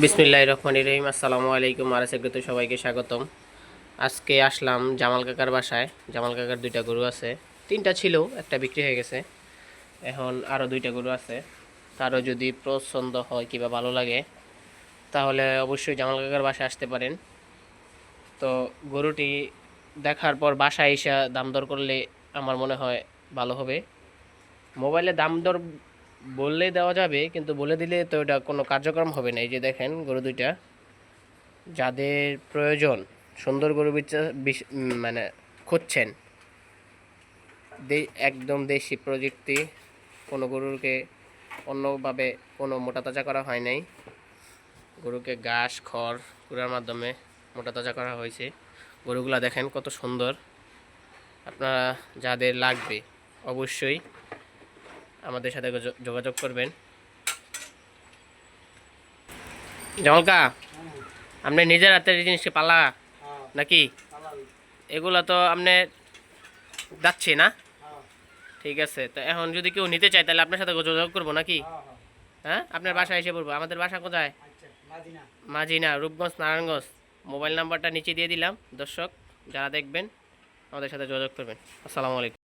বিসমিল্লাহির রহমানির রহিম। আসসালামু আলাইকুম। আরএসএফতে সবাইকে স্বাগতম। আজকে আসলাম জামাল কাকার বাসায়। জামাল কাকার দুইটা গরু আছে, তিনটা ছিল, একটা বিক্রি হয়ে গেছে। এখন আরও দুইটা গরু আছে। কারো যদি পছন্দ হয় কিংবা ভালো লাগে তাহলে অবশ্যই জামাল কাকার বাসায় আসতে পারেন। তো গরুটি দেখার পর বাসায় এসে দাম দর করলে আমার মনে হয় ভালো হবে। মোবাইলে দাম দর বললে দেওয়া যাবে, কিন্তু বলে দিলে তো এটা কোনো কার্যক্রম হবে না। এই যে দেখেন গরু দুইটা, যাদের প্রয়োজন সুন্দর গরু মানে খুঁজছেন, একদম দেশি প্রযুক্তি, কোনো গরুকে অন্যভাবে কোনো মোটা তাজা করা হয় নাই। গরুকে ঘাস খড় কুড়ার মাধ্যমে মোটা তাজা করা হয়েছে। গরুগুলা দেখেন কত সুন্দর। আপনারা যাদের লাগবে অবশ্যই আমাদের সাথে যোগাযোগ করবেন। জমলকা, আপনি নিজের হাতের এই জিনিসকে পালা নাকি? এগুলো তো আপনি যাচ্ছে না? ঠিক আছে, তো এখন যদি কেউ নিতে চায় তাহলে আপনার সাথে যোগাযোগ করবো নাকি? হ্যাঁ, আপনার বাসায় এসে পড়বো। আমাদের বাসা কোথায়? মাঝিনা, রূপগঞ্জ, নারায়ণগঞ্জ। মোবাইল নাম্বারটা নিচে দিয়ে দিলাম। দর্শক যারা দেখবেন আমাদের সাথে যোগাযোগ করবেন। আসসালামু আলাইকুম।